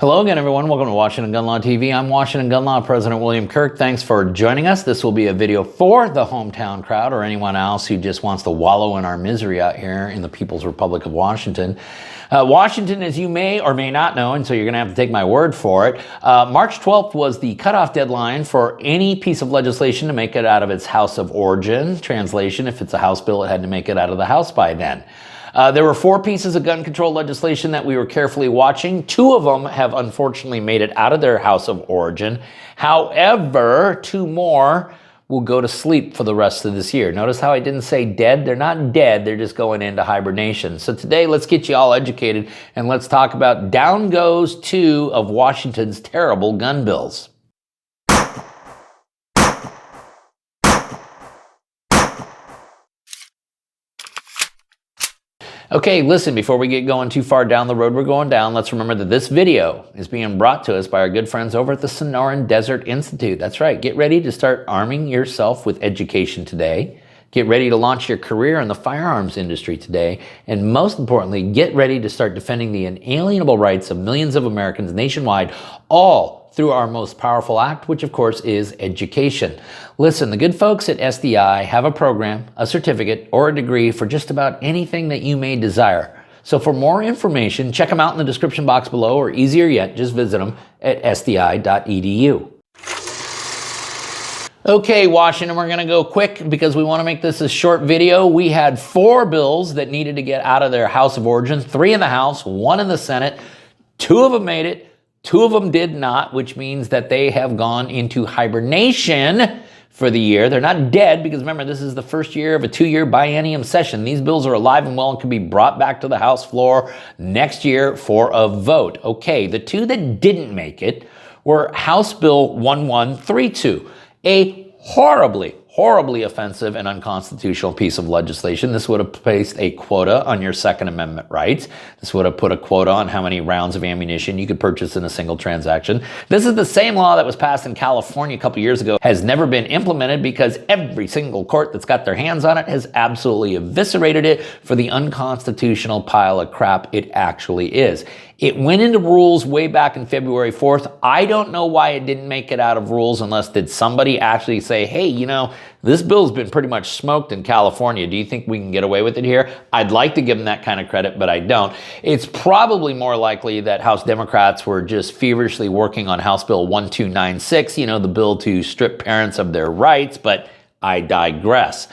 Hello again, everyone. Welcome to Washington Gun Law TV. I'm Washington Gun Law President William Kirk. Thanks for joining us. This will be a video for the hometown crowd or anyone else who just wants to wallow in our misery out here in the People's Republic of Washington. Washington, as you may or may not know, and so you're going to have to take my word for it, March 12th was the cutoff deadline for any piece of legislation to make it out of its House of Origin. Translation, if it's a House bill, it had to make it out of the House by then. There were 4 pieces of gun control legislation that we were carefully watching. 2 of them have unfortunately made it out of their House of Origin. However, 2 more will go to sleep for the rest of this year. Notice how I didn't say dead? They're not dead, they're just going into hibernation. So today, let's get you all educated and let's talk about down goes 2 of Washington's terrible gun bills. Okay, listen, before we get going too far down the road we're going down, let's remember that this video is being brought to us by our good friends over at the Sonoran Desert Institute. That's right, get ready to start arming yourself with education today. Get ready to launch your career in the firearms industry today. And most importantly, get ready to start defending the inalienable rights of millions of Americans nationwide, all through our most powerful act, which of course is education. Listen, the good folks at SDI have a program, a certificate, or a degree for just about anything that you may desire. So for more information, check them out in the description box below, or easier yet, just visit them at sdi.edu. Okay, Washington, we're gonna go quick because we wanna make this a short video. We had 4 bills that needed to get out of their House of Origin, 3 in the House, 1 in the Senate. 2 of them made it. 2 of them did not, which means that they have gone into hibernation for the year. They're not dead because remember, this is the first year of a 2-year biennium session. These bills are alive and well and can be brought back to the House floor next year for a vote. Okay, the 2 that didn't make it were House Bill 1132, a horribly offensive and unconstitutional piece of legislation. This would have placed a quota on your Second Amendment rights. This would have put a quota on how many rounds of ammunition you could purchase in a single transaction. This is the same law that was passed in California a couple years ago, has never been implemented because every single court that's got their hands on it has absolutely eviscerated it for the unconstitutional pile of crap it actually is. It went into rules way back in February 4th. I don't know why it didn't make it out of rules unless did somebody actually say, hey, you know, this bill's been pretty much smoked in California. Do you think we can get away with it here? I'd like to give them that kind of credit, but I don't. It's probably more likely that House Democrats were just feverishly working on House Bill 1296, you know, the bill to strip parents of their rights, but I digress.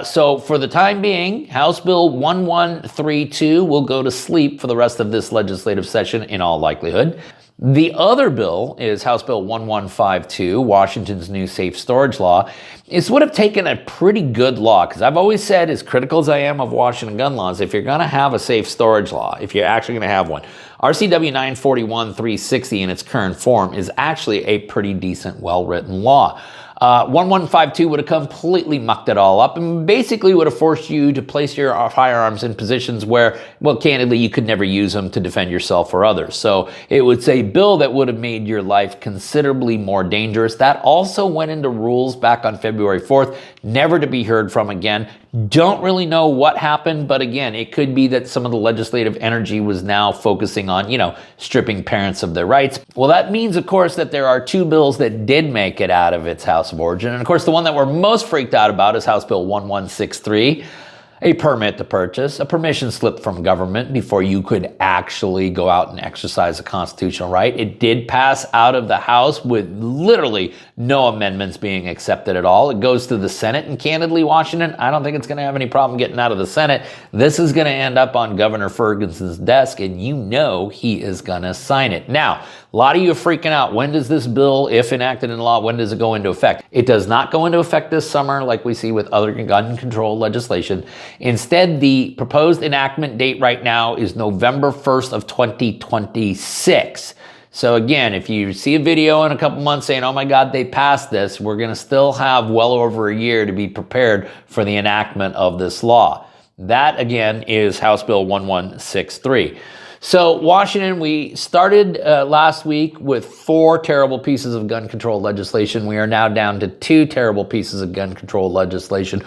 So for the time being, House Bill 1132 will go to sleep for the rest of this legislative session in all likelihood. The other bill is House Bill 1152, Washington's new safe storage law. This would have taken a pretty good law, because I've always said, as critical as I am of Washington gun laws, if you're going to have a safe storage law, if you're actually going to have one, RCW 941-360 in its current form is actually a pretty decent, well-written law. 1152 would have completely mucked it all up and basically would have forced you to place your firearms in positions where, well, candidly, you could never use them to defend yourself or others. So it was a bill that would have made your life considerably more dangerous. That also went into rules back on February 4th, never to be heard from again. Don't really know what happened, but again, it could be that some of the legislative energy was now focusing on, you know, stripping parents of their rights. Well, that means, of course, that there are 2 bills that did make it out of its House of Origin. And of course, the one that we're most freaked out about is House Bill 1163, a permit to purchase, a permission slip from government before you could actually go out and exercise a constitutional right. It did pass out of the House with literally no amendments being accepted at all. It goes to the Senate, and candidly, Washington, I don't think it's going to have any problem getting out of the Senate. This is going to end up on Governor Ferguson's desk, and you know he is going to sign it. Now, a lot of you are freaking out. When does this bill, if enacted in law, when does it go into effect? It does not go into effect this summer like we see with other gun control legislation. Instead, the proposed enactment date right now is November 1st of 2026. So again, if you see a video in a couple months saying, oh my God, they passed this, we're going to still have well over a year to be prepared for the enactment of this law. That, again, is House Bill 1163. So Washington, we started last week with 4 terrible pieces of gun control legislation. We are now down to 2 terrible pieces of gun control legislation.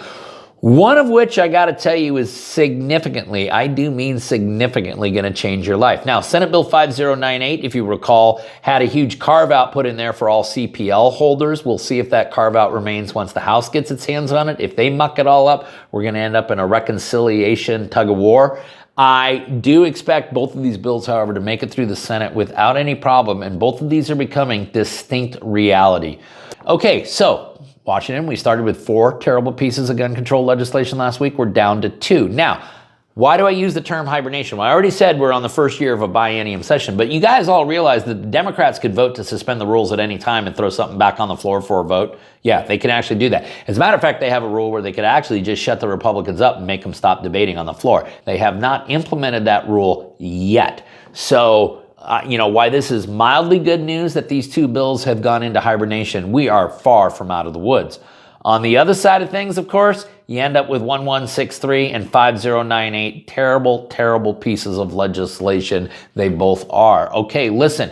One of which I got to tell you is significantly, I do mean significantly, going to change your life. Now, Senate Bill 5098, if you recall, had a huge carve-out put in there for all CPL holders. We'll see if that carve-out remains once the House gets its hands on it. If they muck it all up, we're going to end up in a reconciliation tug-of-war. I do expect both of these bills, however, to make it through the Senate without any problem, and both of these are becoming distinct reality. Okay, so Washington, we started with 4 terrible pieces of gun control legislation last week. We're down to 2. Now, why do I use the term hibernation? Well, I already said we're on the first year of a biennium session, but you guys all realize that the Democrats could vote to suspend the rules at any time and throw something back on the floor for a vote. Yeah, they can actually do that. As a matter of fact, they have a rule where they could actually just shut the Republicans up and make them stop debating on the floor. They have not implemented that rule yet. So, why this is mildly good news that these 2 bills have gone into hibernation, we are far from out of the woods. On the other side of things, of course, you end up with 1163 and 5098. Terrible, terrible pieces of legislation. They both are. Okay, listen,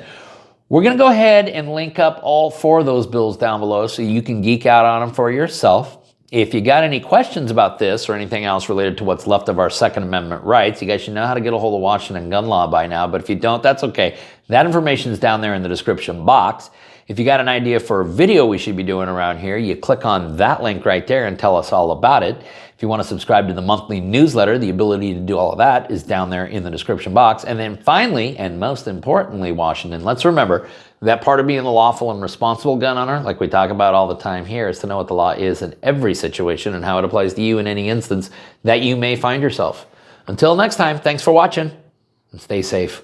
we're going to go ahead and link up all 4 of those bills down below so you can geek out on them for yourself. If you got any questions about this or anything else related to what's left of our Second Amendment rights, you guys should know how to get a hold of Washington gun law by now. But if you don't, that's okay. That information is down there in the description box. If you got an idea for a video we should be doing around here, you click on that link right there and tell us all about it. If you want to subscribe to the monthly newsletter, the ability to do all of that is down there in the description box. And then finally, and most importantly, Washington, let's remember that part of being a lawful and responsible gun owner, like we talk about all the time here, is to know what the law is in every situation and how it applies to you in any instance that you may find yourself. Until next time, thanks for watching and stay safe.